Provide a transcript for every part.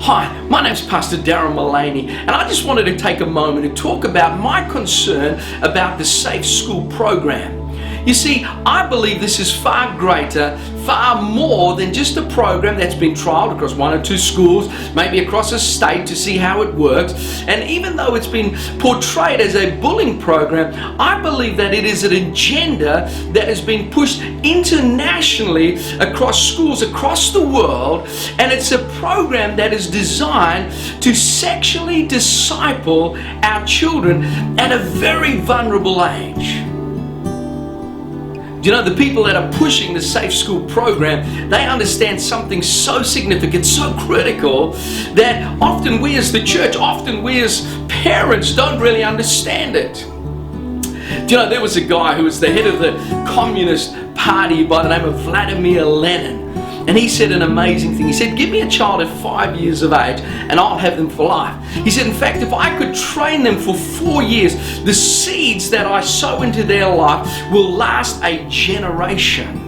Hi, my name's Pastor Darrol Mullany, and I just wanted to take a moment to talk about my concern about the Safe School program. You see, I believe this is far greater, far more than just a program that's been trialed across one or two schools, maybe across a state to see how it works. And even though it's been portrayed as a bullying program, I believe that it is an agenda that has been pushed internationally across schools across the world, and it's a program that is designed to sexually disciple our children at a very vulnerable age. You know, the people that are pushing the Safe School program, they understand something so significant, so critical, that often we as the church, often we as parents don't really understand it. You know, there was a guy who was the head of the Communist Party by the name of Vladimir Lenin. And he said an amazing thing. He said, give me a child at 5 years of age and I'll have them for life. He said, in fact, if I could train them for 4 years, the seeds that I sow into their life will last a generation.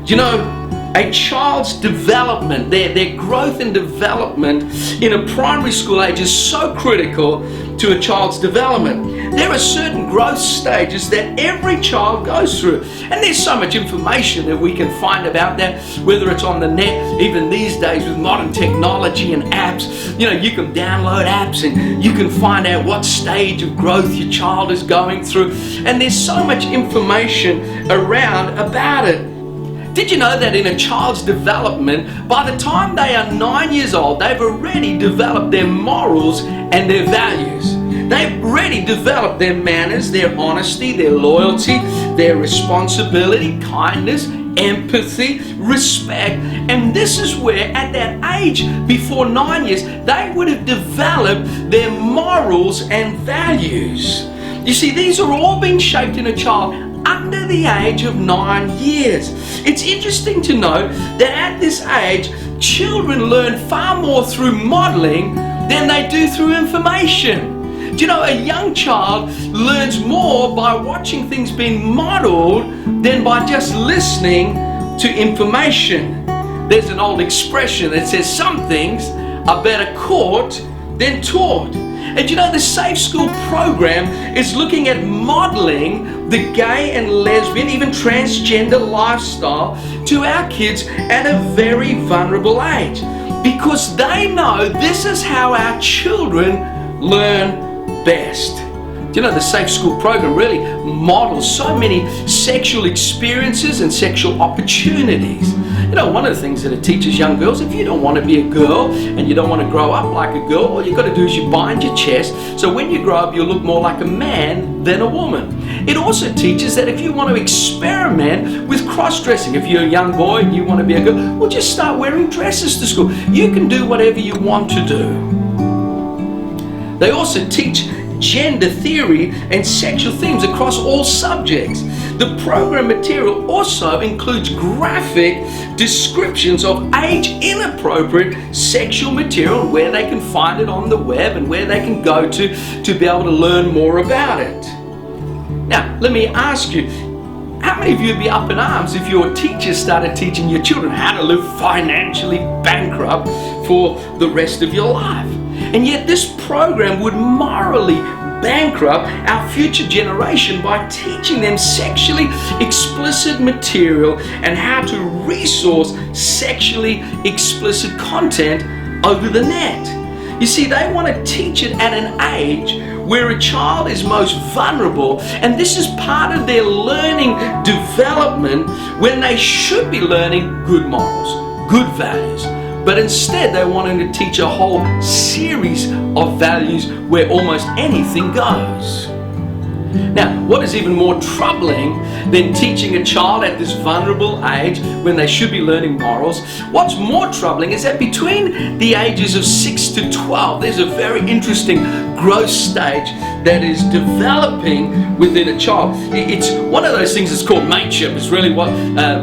You know, a child's development, their growth and development in a primary school age is so critical to a child's development. There are certain growth stages that every child goes through, and there's so much information that we can find about that, whether it's on the net, even these days with modern technology and apps. You know, you can download apps and you can find out what stage of growth your child is going through, and there's so much information around about it. Did you know that in a child's development, by the time they are 9 years old, they've already developed their morals and their values? They've already developed their manners, their honesty, their loyalty, their responsibility, kindness, empathy, respect. And this is where, at that age, before 9 years, they would have developed their morals and values. You see, these are all being shaped in a child under the age of 9 years. It's interesting to note that at this age, children learn far more through modeling than they do through information. Do you know, a young child learns more by watching things being modeled than by just listening to information. There's an old expression that says some things are better caught than taught. And you know, the Safe School program is looking at modeling the gay and lesbian, even transgender lifestyle to our kids at a very vulnerable age, because they know this is how our children learn best. Do you know, the Safe School program really models so many sexual experiences and sexual opportunities. You know, one of the things that it teaches young girls, if you don't want to be a girl and you don't want to grow up like a girl, all you've got to do is you bind your chest, so when you grow up you'll look more like a man than a woman. It also teaches that if you want to experiment with cross-dressing, if you're a young boy and you want to be a girl, well, just start wearing dresses to school. You can do whatever you want to do. They also teach gender theory and sexual themes across all subjects. The program material also includes graphic descriptions of age-inappropriate sexual material, where they can find it on the web and where they can go to be able to learn more about it. Now, let me ask you, how many of you would be up in arms if your teacher started teaching your children how to live financially bankrupt for the rest of your life? And yet this program would morally bankrupt our future generation by teaching them sexually explicit material and how to resource sexually explicit content over the net. You see, they want to teach it at an age where a child is most vulnerable, and this is part of their learning development, when they should be learning good morals, good values. But instead they're wanting to teach a whole series of values where almost anything goes. Now, what is even more troubling than teaching a child at this vulnerable age when they should be learning morals? What's more troubling is that between the ages of 6 to 12, there's a very interesting growth stage that is developing within a child. It's one of those things that's called mateship. It's really what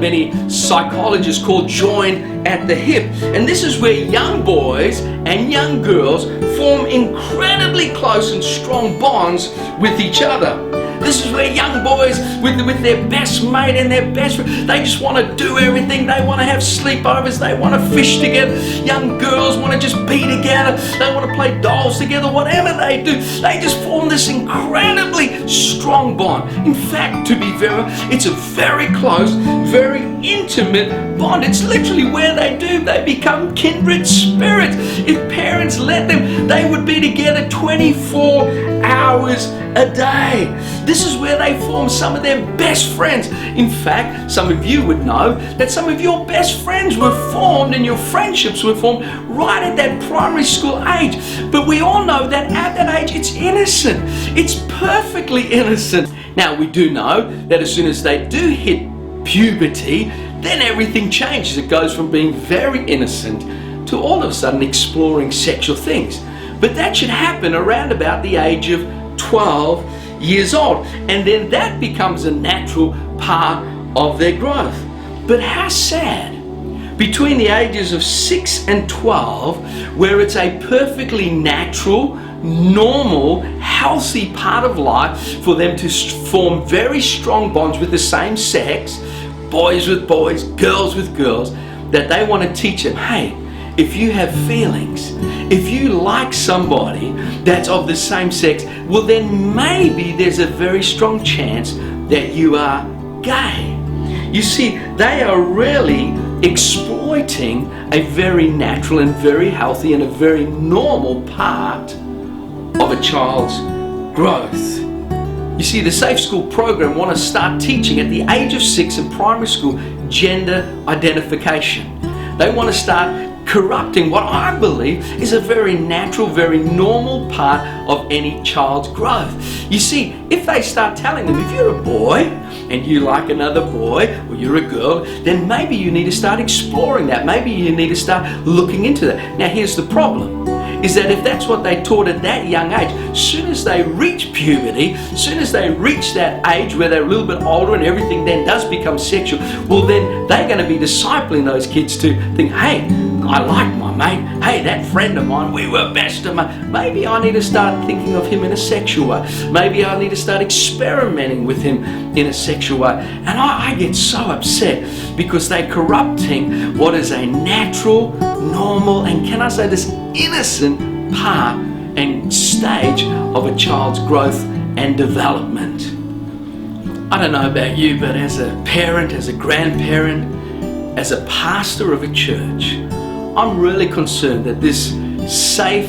many psychologists call joined at the hip. And this is where young boys and young girls form incredibly close and strong bonds with each other. This is where young boys with their best mate and their best friend, they just want to do everything. They want to have sleepovers. They want to fish together. Young girls want to just be together. They want to play dolls together. Whatever they do, they just form this incredibly strong bond. In fact, to be fair, it's a very close, very intimate bond. It's literally where they become kindred spirits. If parents let them, they would be together 24 hours a day. This is where they form some of their best friends. In fact, some of you would know that some of your best friends were formed and your friendships were formed right at that primary school age. But we all know that at that age, it's innocent. It's perfectly innocent. Now, we do know that as soon as they do hit puberty, then everything changes. It goes from being very innocent to all of a sudden exploring sexual things. But that should happen around about the age of 12 years old. And then that becomes a natural part of their growth. But how sad. Between the ages of 6 and 12, where it's a perfectly natural, normal, healthy part of life for them to form very strong bonds with the same sex, boys with boys, girls with girls, that they want to teach them, hey, if you have feelings, if you like somebody that's of the same sex, well then maybe there's a very strong chance that you are gay. You see, they are really exploiting a very natural and very healthy and a very normal part of a child's growth. You see, the Safe School program want to start teaching at the age of 6 in primary school gender identification. They want to start corrupting what I believe is a very natural, very normal part of any child's growth. You see, if they start telling them, if you're a boy and you like another boy, or you're a girl, then maybe you need to start exploring that. Maybe you need to start looking into that. Now, here's the problem, is that if that's what they taught at that young age, as soon as they reach puberty, as soon as they reach that age where they're a little bit older and everything then does become sexual, well then they're going to be discipling those kids to think, hey, I like my mate. Hey, that friend of mine, we were best of mates. Maybe I need to start thinking of him in a sexual way. Maybe I need to start experimenting with him in a sexual way. And I get so upset because they're corrupting what is a natural, normal, and can I say this, innocent part and stage of a child's growth and development. I don't know about you, but as a parent, as a grandparent, as a pastor of a church, I'm really concerned that this Safe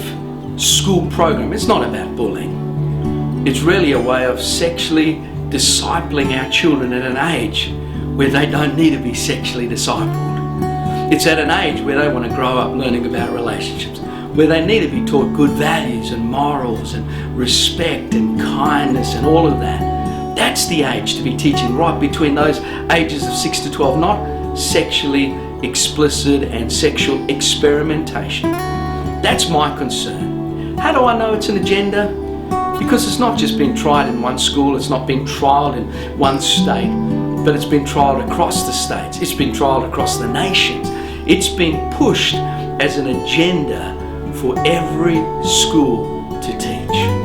School program, it's not about bullying. It's really a way of sexually discipling our children at an age where they don't need to be sexually discipled. It's at an age where they want to grow up learning about relationships, where they need to be taught good values and morals and respect and kindness and all of that. That's the age to be teaching, right between those ages of 6 to 12, not sexually explicit and sexual experimentation. That's my concern. How do I know it's an agenda? Because it's not just been tried in one school, it's not been trialed in one state, but it's been trialed across the states, it's been trialed across the nations. It's been pushed as an agenda for every school to teach.